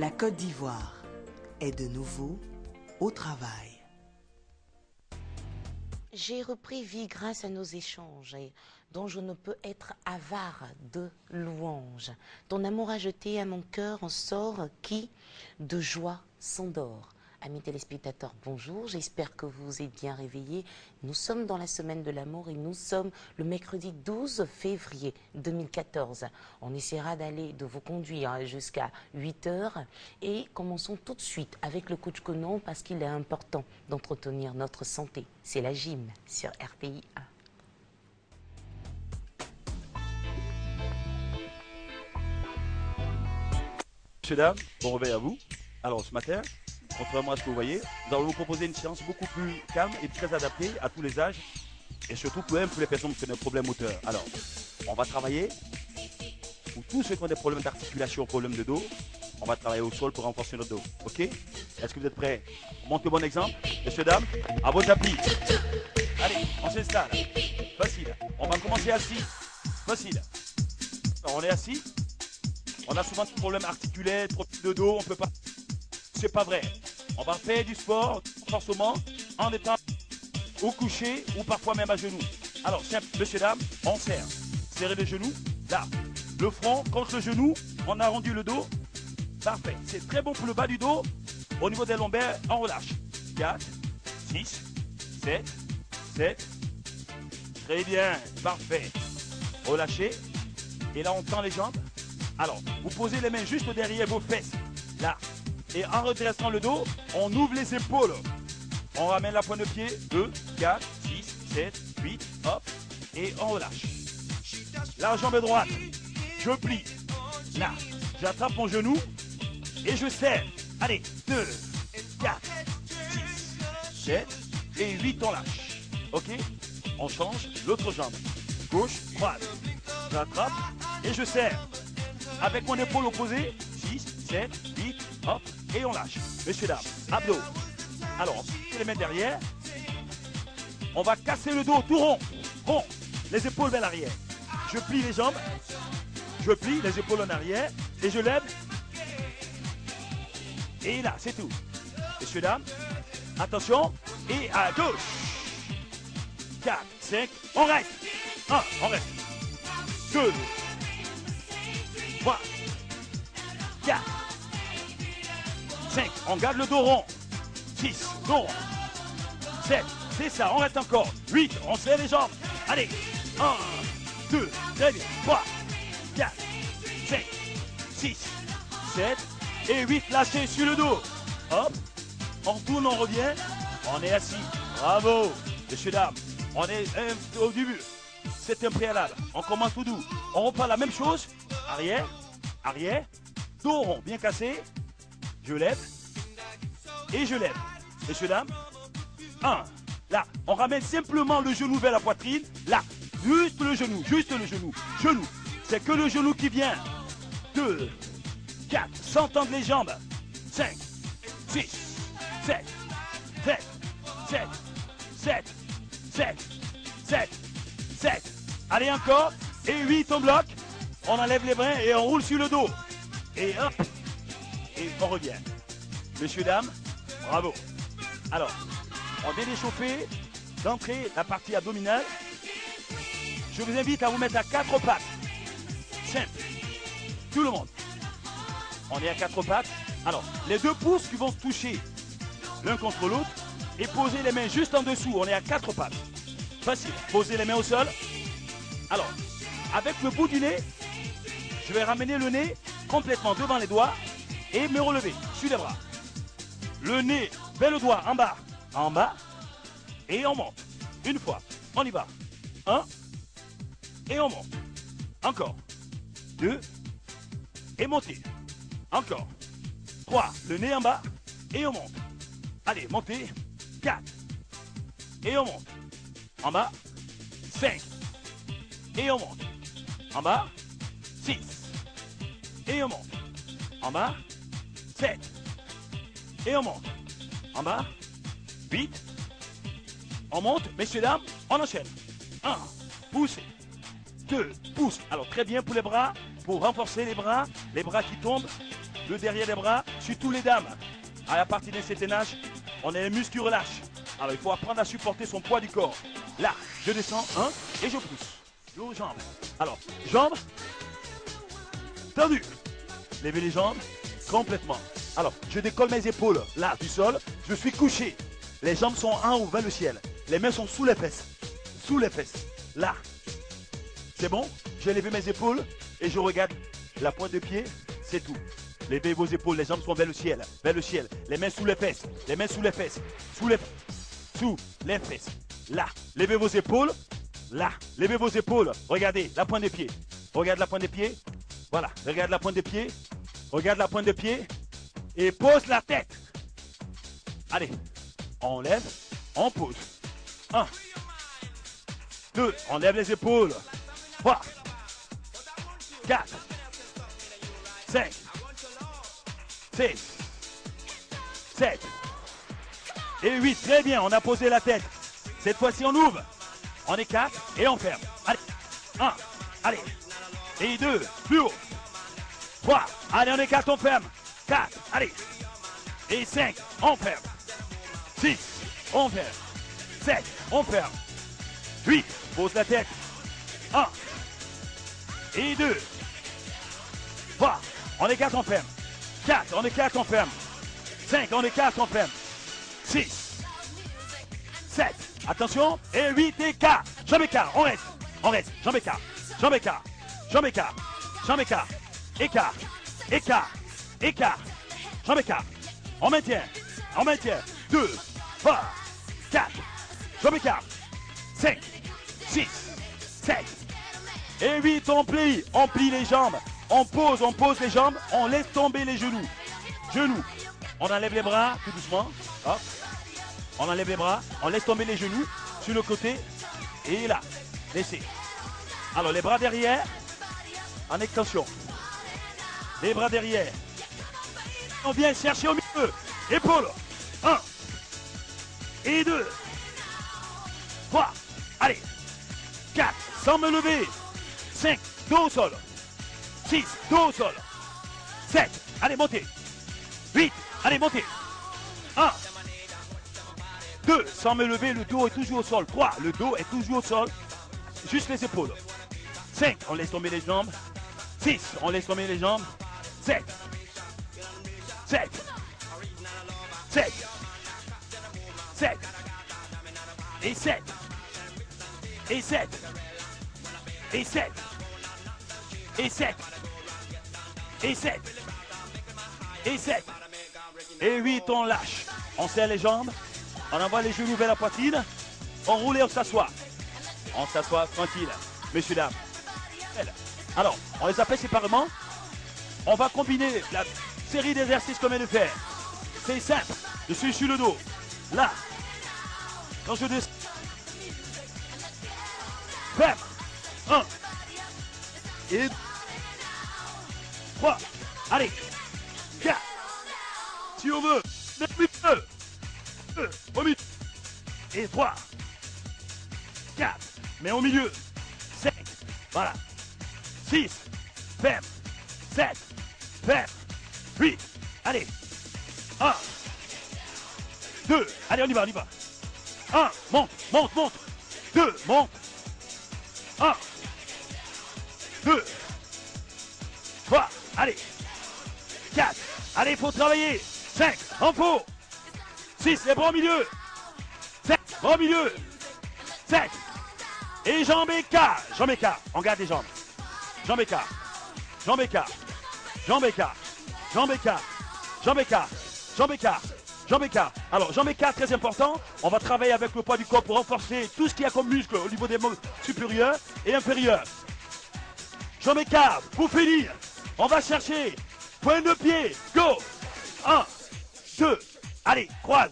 La Côte d'Ivoire est de nouveau au travail. J'ai repris vie grâce à nos échanges dont je ne peux être avare de louanges. Ton amour a jeté à mon cœur un sort qui, de joie, s'endort. Amis téléspectateurs, bonjour, j'espère que vous vous êtes bien réveillés. Nous sommes dans la semaine de l'amour et nous sommes le mercredi 12 février 2014. On essaiera de vous conduire jusqu'à 8 heures et commençons tout de suite avec le coach Conan parce qu'il est important d'entretenir notre santé. C'est la gym sur RTI 1. Messieurs, dames, bon réveil à vous. Alors ce matin, contrairement à ce que vous voyez, nous allons vous proposer une séance beaucoup plus calme et très adaptée à tous les âges et surtout pour les personnes qui ont des problèmes moteurs. Alors, on va travailler pour tous ceux qui ont des problèmes d'articulation, problèmes de dos. On va travailler au sol pour renforcer notre dos. Ok? Est-ce que vous êtes prêts? Montrez bon exemple. Messieurs, dames, à vos tapis. Allez, on s'installe. Facile. On va commencer assis. Facile. Alors, on est assis. On a souvent des problèmes articulaires, trop de dos, on peut pas. C'est pas vrai. On va faire du sport, forcément, en étant au coucher ou parfois même à genoux. Alors, simple, messieurs, dames, on serre. Serrez les genoux, là. Le front contre le genou, on a rendu le dos. Parfait. C'est très bon pour le bas du dos. Au niveau des lombaires, on relâche. 4, 6, 7, 7. Très bien. Parfait. Relâchez. Et là, on tend les jambes. Alors, vous posez les mains juste derrière vos fesses. Là. Et en redressant le dos, on ouvre les épaules. On ramène la pointe de pied. 2, 4, 6, 7, 8. Hop. Et on relâche. La jambe droite. Je plie. Là. J'attrape mon genou. Et je serre. Allez. 2, 4, 6, 7 et 8. On lâche. Ok? On change l'autre jambe. Gauche, droite. J'attrape et je serre. Avec mon épaule opposée, 6, 7, 8, hop, et on lâche. Messieurs, dames, abdos. Alors, on se les met derrière. On va casser le dos tout rond. Rond. Les épaules vers l'arrière. Je plie les jambes. Je plie les épaules en arrière. Et je lève. Et là, c'est tout. Messieurs, dames, attention. Et à gauche. 4, 5, on reste. 1, on reste. 2, 3, 4, 5, on garde le dos rond. 6, dos rond. 7, c'est ça, on reste encore. 8, on serre les jambes. Allez, 1, 2, très bien. 3, 4, 5, 6, 7 et 8, lâchez sur le dos. Hop, on tourne, on revient. On est assis. Bravo, messieurs, dames. On est au début. C'est un préalable. On commence tout doux. On reprend la même chose. Arrière, arrière, dos rond, bien cassé. Je lève et je lève. Messieurs, dames, 1. Là, on ramène simplement le genou vers la poitrine. Là, juste le genou, genou. C'est que le genou qui vient. 2, 4, sans tendre les jambes. 5, 6, 7, 7, 7, 7, 7, 7, 7. Allez, encore. Et 8, on bloque. On enlève les brins et on roule sur le dos. Et hop. Et on revient. Messieurs, dames, bravo. Alors, on vient d'échauffer d'entrée la partie abdominale. Je vous invite à vous mettre à 4 pattes. Simple. Tout le monde. On est à 4 pattes. Alors, les deux pouces qui vont se toucher l'un contre l'autre et poser les mains juste en dessous. On est à 4 pattes. Facile. Posez les mains au sol. Alors, avec le bout du nez, je vais ramener le nez complètement devant les doigts et me relever sur les bras. Le nez vers le doigt en bas, et on monte. Une fois, on y va. 1, et on monte. Encore. 2, et montez. Encore. 3, le nez en bas, et on monte. Allez, montez. 4, et on monte. En bas, 5, et on monte. En bas, 6, et on monte. En bas, 7, et on monte. En bas, 8, on monte. Messieurs, dames, on enchaîne. 1, poussez. 2, pousse. Alors très bien pour les bras, pour renforcer les bras qui tombent. le derrière des bras, surtout les dames. À la partie d'un certain âge, on a les muscles qui relâchent. Alors il faut apprendre à supporter son poids du corps. Là, je descends, et je pousse. Dos, jambes. Alors, jambes, tendues. Levez les jambes, complètement. Alors, je décolle mes épaules, là, du sol. Je suis couché. Les jambes sont en haut, vers le ciel. Les mains sont sous les fesses. Sous les fesses. Là. C'est bon? J'ai levé mes épaules et je regarde la pointe de pied. C'est tout. Levez vos épaules, les jambes sont vers le ciel. Vers le ciel. Les mains sous les fesses. Les mains sous les fesses. Sous les fesses. Là. Levez vos épaules. Là. Levez vos épaules. Regardez la pointe des pieds. Regarde la pointe des pieds. Voilà. Regarde la pointe des pieds. Regarde la pointe des pieds. Et pose la tête. Allez. On lève. On pose. 1. 2. On lève les épaules. 3. 4. 5. 6. 7. Et 8. Très bien. On a posé la tête. Cette fois-ci, on ouvre. On est 4 et on ferme. Allez. 1. Allez. Et 2. Plus haut. 3. Allez, on est 4, on ferme. 4. Allez. Et 5. On ferme. 6. On ferme. 7. On ferme. 8. Pose la tête. 1. Et 2. 3. On est 4, on ferme. 4. On est 4, on ferme. 5. On est 4, on ferme. 6. 7. Attention. Et 8 écart. Jambes écart. On reste. On reste. Jambes écart. Jambes écart. Jambes écart. Jambes écart. Écart. Écart. Écart. Jambes écart. On maintient. On maintient. 2. 3. 4. Jambes écart. 5. 6. 7. Et 8. On plie les jambes. On pose les jambes. On laisse tomber les genoux. Genoux. On enlève les bras tout doucement. Hop. On enlève les bras. On laisse tomber les genoux sur le côté. Et là. Laissez. Alors les bras derrière. En extension. Les bras derrière. On vient chercher au milieu. Épaules. 1. Et 2. 3. Allez. 4. Sans me lever. 5. Dos au sol. 6. Dos au sol. 7. Allez, montez. 8. Allez, montez. 1. 2. Sans me lever, le dos est toujours au sol. 3. Le dos est toujours au sol. Juste les épaules. 5. On laisse tomber les jambes. 6. On laisse tomber les jambes. 7. 7. 7. 7. Et 7. Et 7. Et 7. Et 7. Et 7. Et 7. Et 8, on lâche. On serre les jambes. On envoie les genoux vers la poitrine. On roule et on s'assoit. On s'assoit tranquille. Messieurs, dames. Alors, on les appelle séparément. On va combiner la série d'exercices qu'on vient de faire. C'est simple. Je suis sur le dos. Là. Quand je descends. Ferme. 1. Et 3. Allez. 4. Si on veut. 2. Au milieu. Et 3. 4. Mais au milieu. 5. Voilà. 6. Ferme. 7. Ferme. 8. Allez. 1. 2. Allez, on y va, on y va. 1. Monte, monte, monte. 2. Monte. 1. 2. 3. Allez. 4. Allez, il faut travailler. 5. En faux. 6. Les bras au milieu. 7. Bras au milieu. 7. Et jambes écart. Jambes écart. On garde les jambes. Jambes écart. Jambes écart. Jambes écart. Jambes écart. Jambes écart. Jambes écart. Jambes écart. Alors, jambes écart, très important. On va travailler avec le poids du corps pour renforcer tout ce qu'il y a comme muscle au niveau des membres supérieurs et inférieurs. Jambes écart. Pour finir, on va chercher. Point de pied. Go. 1, 2. Allez, croise.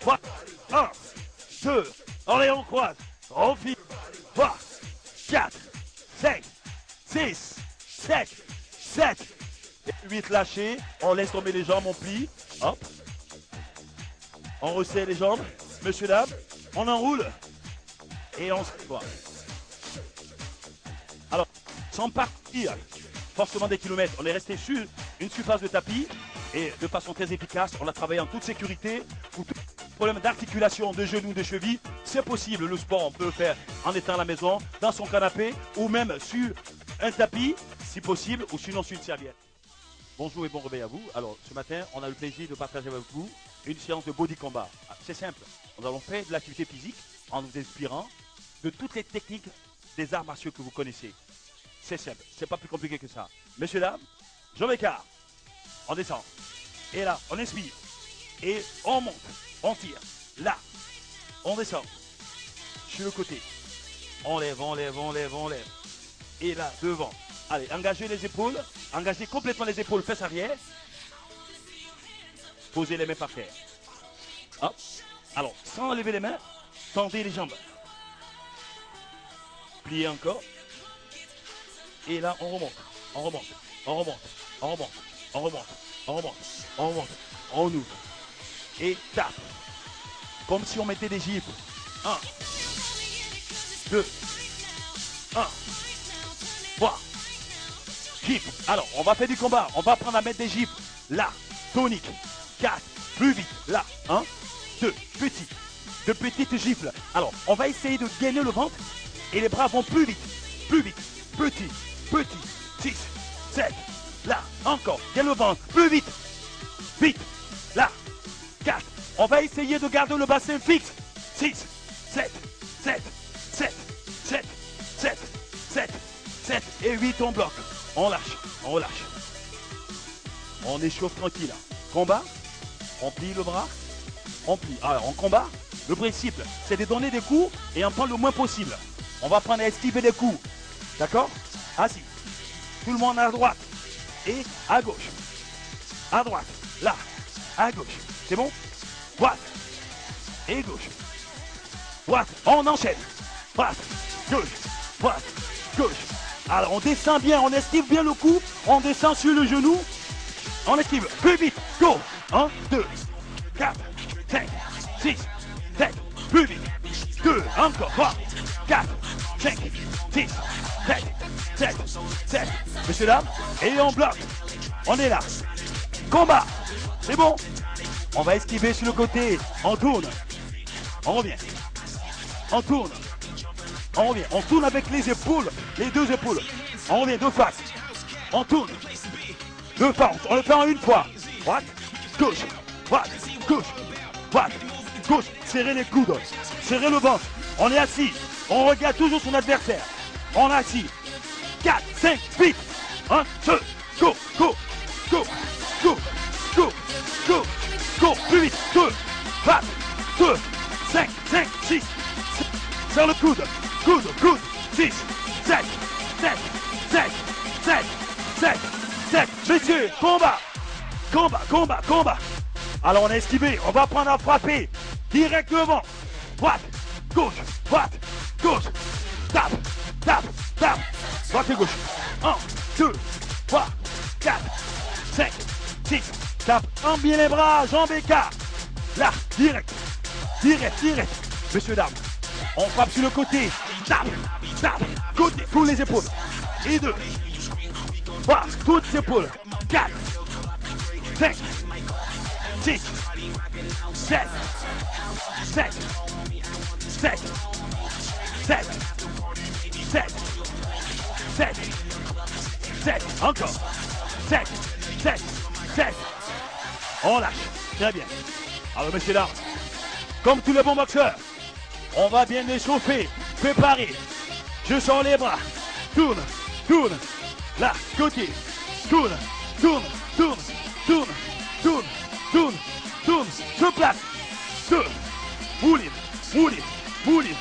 3. 1, 2. Allez, on croise. On finit. 3, 4, 5, 6, 7, 7. Et 8 lâchés. On laisse tomber les jambes, on plie. Hop. On resserre les jambes. Monsieur, dame. On enroule. Et on se voit. Alors, sans partir forcément des kilomètres, on est resté sur une surface de tapis et de façon très efficace. On l'a travaillé en toute sécurité. Pour tout problème d'articulation, de genoux, de chevilles, c'est possible. Le sport, on peut le faire en étant à la maison, dans son canapé ou même sur un tapis, si possible, ou sinon sur une serviette. Bonjour et bon réveil à vous. Alors, ce matin, on a le plaisir de partager avec vous une séance de body combat. C'est simple. Nous allons faire de l'activité physique en nous inspirant de toutes les techniques des arts martiaux que vous connaissez. C'est simple. C'est pas plus compliqué que ça. Messieurs, dames, jambes écart. On descend. Et là, on inspire. Et on monte. On tire. Là. On descend. Sur le côté. On lève, on lève, on lève, on lève. Et là, devant. Allez, engagez les épaules. Engagez complètement les épaules, fesses arrière. Posez les mains par terre. Hop. Alors, sans lever les mains, tendez les jambes. Pliez encore. Et là, on remonte. On remonte. On remonte. On remonte. On remonte. On remonte. On remonte. On ouvre. Et tape. Comme si on mettait des gifles. 1, 2, 1, 3. Gifle. Alors, on va faire du combat. On va apprendre à mettre des gifles. Là. Tonique. 4. Plus vite. Là. 1, 2. Petit. De petites gifles. Alors, on va essayer de gainer le ventre. Et les bras vont plus vite. Plus vite. Petit. Petit. 6. 7. Là. Encore. Gagne le ventre. Plus vite. Vite. Là. 4. On va essayer de garder le bassin fixe. 6. 7. 7. 7. 7. 7. 7. 7. Et 8. On bloque. On lâche. On relâche. On échauffe tranquille. Combat. On plie le bras. On plie. Alors, en combat, le principe, c'est de donner des coups et en prendre le moins possible. On va prendre à esquiver des coups. D'accord? Assis. Tout le monde à droite. Et à gauche. À droite. Là. À gauche. C'est bon? Droite. Et gauche. Droite. On enchaîne. Droite. Gauche. Droite. Gauche. Alors on descend bien. On esquive bien le coup. On descend sur le genou. On esquive. Plus vite. Go. 1, 2, 4, 5, 6, 7. Plus vite. 2. Encore. 3, 4, 5, 6, 7, 7, 7. Messieurs, dames. Et on bloque. On est là. Combat. C'est bon. On va esquiver sur le côté. On tourne. On revient. On tourne. On revient. On tourne avec les épaules. Les deux épaules. On revient deux faces. On tourne. Deux faces. On le fait en une fois. Droite. Gauche. Droite. Gauche. Droite. Gauche. Serrez les coudes. Serrez le ventre. On est assis. On regarde toujours son adversaire. On est assis. 4, 5, vite. 1, 2. Go. Go. Go. Go. Go. Go. Go, plus vite, 2, 4, 2, 5, 5, 6, sur le coude, coude, 6, 7, 7, 7, 7, 7, 7, messieurs, combat, combat, combat, combat. Alors on a esquivé, on va prendre à frapper, direct devant, droite, gauche, tape, tape, tape, droite et gauche, 1, 2, 3, 4, 5, 6, tape, en bien les bras, jambes écart. Là, direct, direct, direct. Messieurs, dames, on frappe sur le côté. Tape, tape, côté, tous les épaules. Et 2, 3, toutes les épaules. 4, 5, 6, 7, 7, 7, 7, 7, 7, 7, encore. 7, 7, 7. On lâche. Très bien. Alors, messieurs, dames, comme tous les bons boxeurs, on va bien échauffer, préparer. Je sors les bras. Tourne, tourne. Là, côté. Tourne, tourne, tourne, tourne, tourne, tourne, tourne. Je place. 2. Mouline, mouline, mouline.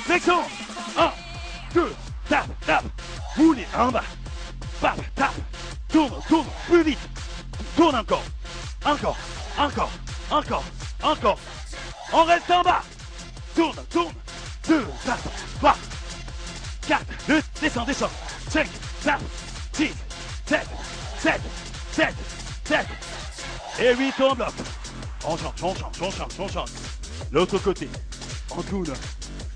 Flexion. 1, 2. Tape, tape. Mouline en bas. Pape, tape. Tourne, tourne, plus vite. Tourne encore. Encore, encore, encore, encore. On reste en bas. Tourne, tourne. 2, 4, 3, 4, 2, descend, descend. 5, 7, 6, 7, 7, 7, 7. Et 8, on bloque. On change, on change, on change, on change. L'autre côté. On tourne.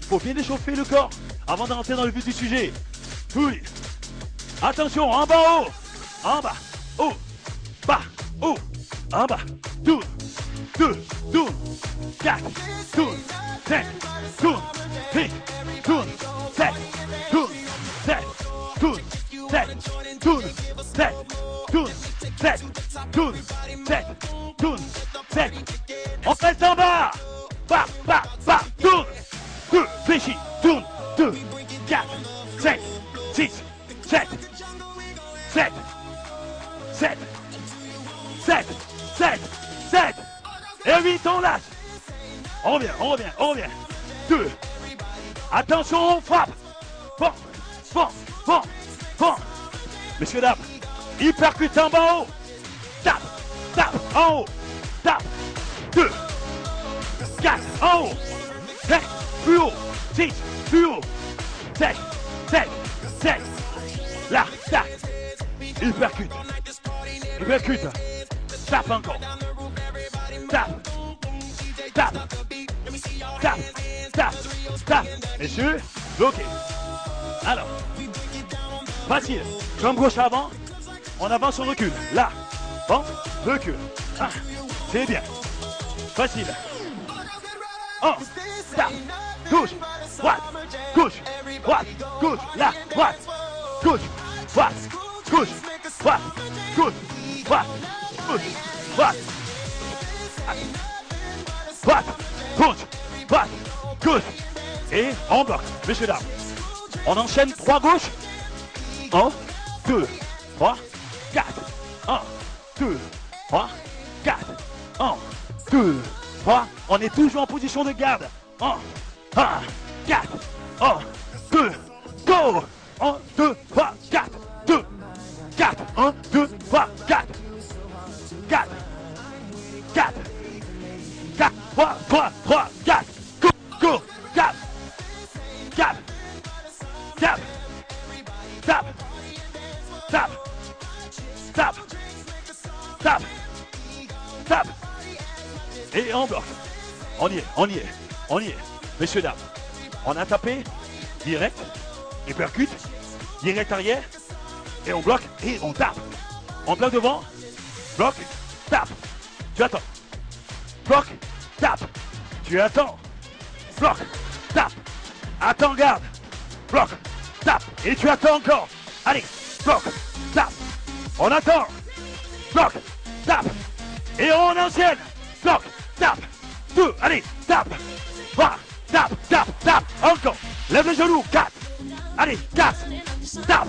Il faut bien échauffer le corps avant d'entrer dans le vif du sujet. Oui. Attention, en bas haut. en bas, haut, bas, haut, en bas, tourne, 2, tourne, 4, tourne, 5, tourne, 6, tourne, 7, tourne, 7, tourne, 7, tourne, 7, tourne, 7, tourne, 7, tourne, 7. On reste en bas. Bas, bas, bas, tourne. 2, fléchis, tourne. 2, 4, 5, 6, 7, 7, 7, 7, 7, 7. Et 8, on lâche. On revient, on revient, on revient. 2. Attention, on frappe. Bon, bon, bon, bon. Messieurs, dames, il percute en bas en haut. Tape, tape, en haut. Tape. 2, 4, en haut. 5, plus haut. 6, plus haut. 7, 7, 7. Là, tape. Il percute. Il percute. Tape encore. Tape. Tape. Tape. Tape. Tape. Messieurs, bloqué. Alors, facile. Jambe gauche avant. On avance, on recule. Là. Bon, recule. Ah, c'est bien. Facile. On. Tape. Gauche. Droite. Gauche. Droite. Gauche. Là. Droite. Gauche. Droite. Gauche. Droite. Gauche. Droite. Gauche. Droite. Droite. Gauche. Droite. Gauche. Et on bloque. Messieurs, dames. On enchaîne 3 gauches. 1, 2, 3, 4. 1, 2, 3, 4. 1, 2, 3. On est toujours en position de garde. 1, 4. 1, 2, go. 1, 2, 3, 4. 2, 4. 1, 2, 3, 4. 4. 4. 4. 3, 3, 3, 4. Go, go. 4. 4. Tape. Tape. Tape. Tape. Tape. Tape. Et on bloque. On y est, on y est, on y est. Messieurs, dames, on a tapé direct et percute, direct arrière, et on bloque et on tape. On bloque devant, bloque, tape. Tu attends. Bloque, tape. Tu attends. Bloque, tape. Attends, garde. Bloque, tape. Et tu attends encore. Allez, bloque, tape. On attend. Bloque, tape. Et on enchaîne. Bloque, tape. 2, allez, tape. 3, tape, tape, tape. Encore. Lève les genoux. 4. Allez, 4. Tape.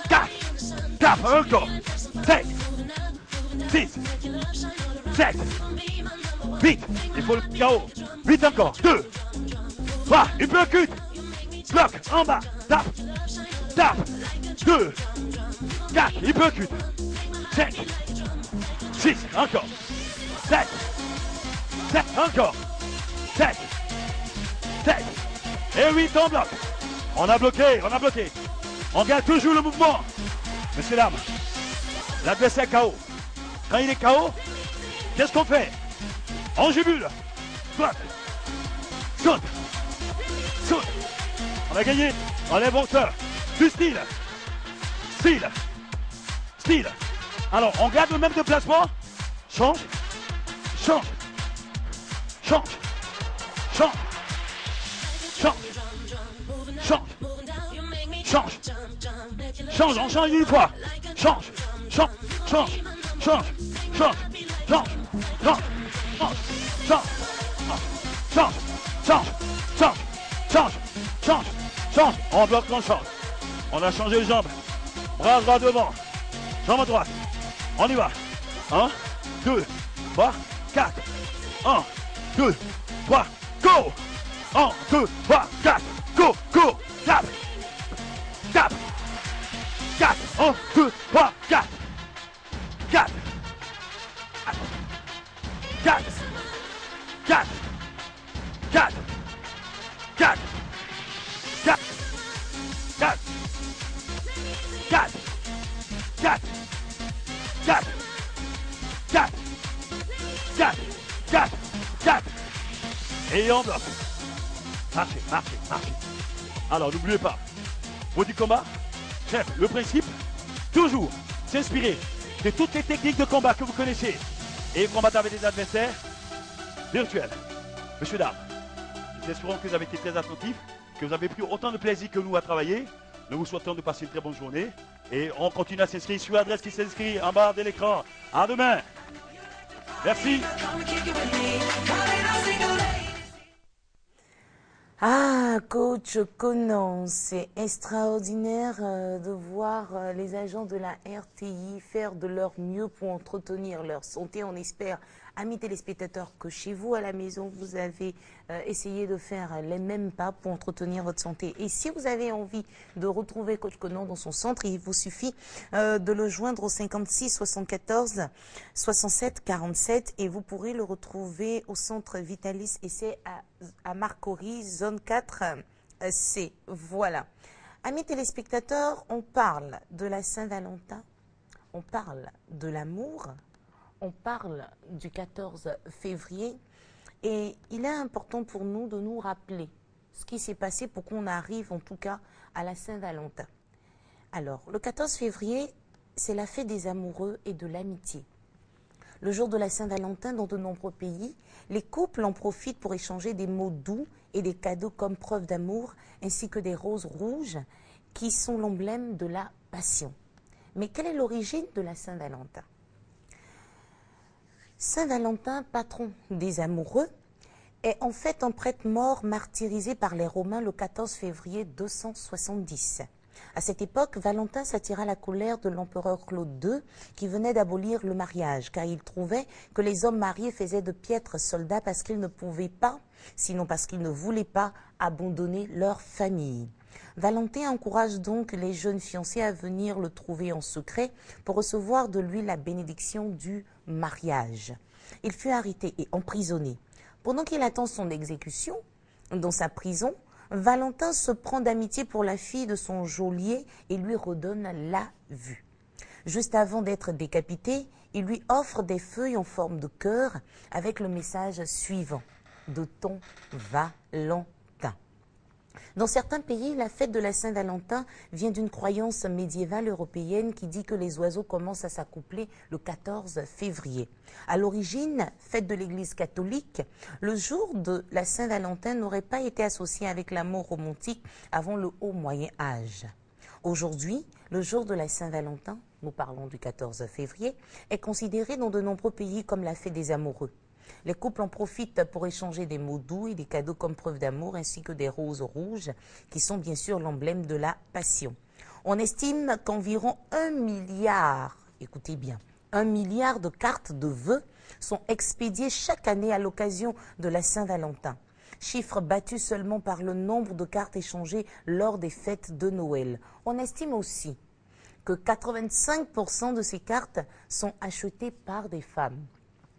4. Tape. Encore. 5. 6. 7. 8. Il faut le KO. 8 encore. 2. 3. Il percute. Bloc, en bas, tape, tape, 2, 4, il percute, 5, 6, encore, 7, 7, encore, 7, 7, et 8, on bloque. On a bloqué, on a bloqué. On garde toujours le mouvement. Messieurs, dames, l'adversaire KO. Quand il est KO, qu'est-ce qu'on fait? On jubile, bloque, saute, saute. On a gagné, on est boxeur, du style, style, style. Alors, on garde le même déplacement, change, change, change, change, change, change, change, change, on change une fois, change, change, change, change, change, change, change, change, change, change, change, change, change, change, on bloque, on change. On a changé les jambes. Bras droit devant. Jambe droite. On y va. 1, 2, 3, 4. 1, 2, 3, go. 1, 2, 3, 4. Go, go. Tape. Tape. 4. 1, 2, 3, 4. 4. 4. 4. 4. 4. 4, 4, 4, 4, 4, 4, 4, 4, 4. Et on bloque. Marchez, marchez, marchez. Alors n'oubliez pas, body combat, chef, le principe, toujours s'inspirer de toutes les techniques de combat que vous connaissez et combattre avec des adversaires virtuels. Monsieur, dames, nous espérons que vous avez été très attentifs, que vous avez pris autant de plaisir que nous à travailler. Nous vous souhaitons de passer une très bonne journée et on continue à s'inscrire sur l'adresse qui s'inscrit en bas de l'écran. À demain. Merci. Ah, coach Conan, c'est extraordinaire de voir les agents de la RTI faire de leur mieux pour entretenir leur santé. On espère, amis téléspectateurs, que chez vous à la maison, vous avez essayé de faire les mêmes pas pour entretenir votre santé. Et si vous avez envie de retrouver coach Conan dans son centre, il vous suffit de le joindre au 56 74 67 47 et vous pourrez le retrouver au centre Vitalis et c'est à Marcory, zone 4C. Voilà. Amis téléspectateurs, on parle de la Saint-Valentin, on parle de l'amour, on parle du 14 février et il est important pour nous de nous rappeler ce qui s'est passé pour qu'on arrive en tout cas à la Saint-Valentin. Alors, le 14 février, c'est la fête des amoureux et de l'amitié. Le jour de la Saint-Valentin, dans de nombreux pays, les couples en profitent pour échanger des mots doux et des cadeaux comme preuve d'amour, ainsi que des roses rouges qui sont l'emblème de la passion. Mais quelle est l'origine de la Saint-Valentin? Saint-Valentin, patron des amoureux, est en fait un prêtre mort martyrisé par les Romains le 14 février 270. À cette époque, Valentin s'attira la colère de l'empereur Claude II qui venait d'abolir le mariage, car il trouvait que les hommes mariés faisaient de piètres soldats parce qu'ils ne pouvaient pas, sinon parce qu'ils ne voulaient pas, abandonner leur famille. Valentin encourage donc les jeunes fiancés à venir le trouver en secret pour recevoir de lui la bénédiction du mariage. Il fut arrêté et emprisonné. Pendant qu'il attend son exécution, dans sa prison, Valentin se prend d'amitié pour la fille de son geôlier et lui redonne la vue. Juste avant d'être décapité, il lui offre des feuilles en forme de cœur avec le message suivant « De ton Valentin ». Dans certains pays, la fête de la Saint-Valentin vient d'une croyance médiévale européenne qui dit que les oiseaux commencent à s'accoupler le 14 février. À l'origine, fête de l'Église catholique, le jour de la Saint-Valentin n'aurait pas été associé avec l'amour romantique avant le Haut Moyen Âge. Aujourd'hui, le jour de la Saint-Valentin, nous parlons du 14 février, est considéré dans de nombreux pays comme la fête des amoureux. Les couples en profitent pour échanger des mots doux et des cadeaux comme preuve d'amour ainsi que des roses rouges qui sont bien sûr l'emblème de la passion. On estime qu'environ 1 milliard, écoutez bien, 1 milliard de cartes de vœux sont expédiées chaque année à l'occasion de la Saint-Valentin. Chiffre battu seulement par le nombre de cartes échangées lors des fêtes de Noël. On estime aussi que 85% de ces cartes sont achetées par des femmes.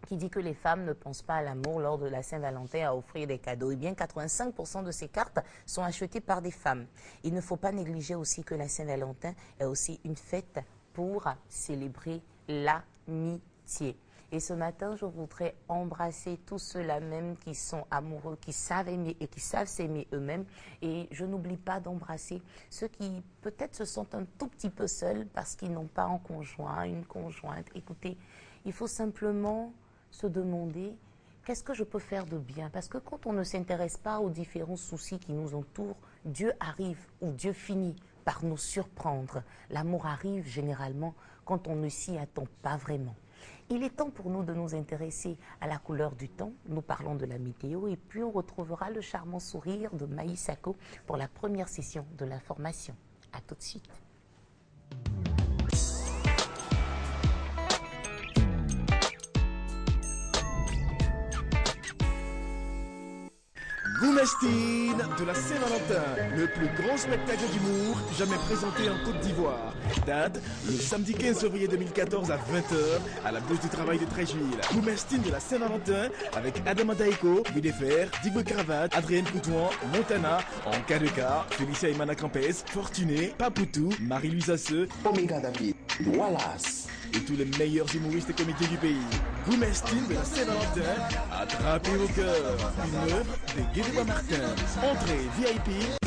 Qui dit que les femmes ne pensent pas à l'amour lors de la Saint-Valentin à offrir des cadeaux. Eh bien, 85% de ces cartes sont achetées par des femmes. Il ne faut pas négliger aussi que la Saint-Valentin est aussi une fête pour célébrer l'amitié. Et ce matin, je voudrais embrasser tous ceux-là même qui sont amoureux, qui savent aimer et qui savent s'aimer eux-mêmes. Et je n'oublie pas d'embrasser ceux qui peut-être se sentent un tout petit peu seuls parce qu'ils n'ont pas un conjoint, une conjointe. Écoutez, il faut simplement se demander qu'est-ce que je peux faire de bien, parce que quand on ne s'intéresse pas aux différents soucis qui nous entourent, Dieu arrive ou Dieu finit par nous surprendre. L'amour arrive généralement quand on ne s'y attend pas vraiment. Il est temps pour nous de nous intéresser à la couleur du temps. Nous parlons de la météo et puis on retrouvera le charmant sourire de Maïs Sako pour la première session de l'information. A tout de suite. Goumestine de la Saint-Valentin, le plus grand spectacle d'humour jamais présenté en Côte d'Ivoire. Date, le samedi 15 février 2014 à 20h à la Bourse du Travail de Tréjuil. Goumestine de la Saint-Valentin avec Adama Daiko, Budefer, Digbo Cravate, Adrienne Coutouan, Montana, en cas de cas, Félicia Imana Campes, Fortuné, Papoutou, Marie-Louise Asseux, Omega David, Wallace et tous les meilleurs humoristes et comédiens du pays. Goumestine de la Saint-Valentin, attrapez vos cœurs. Une œuvre de Guédéba Martin. Entrée VIP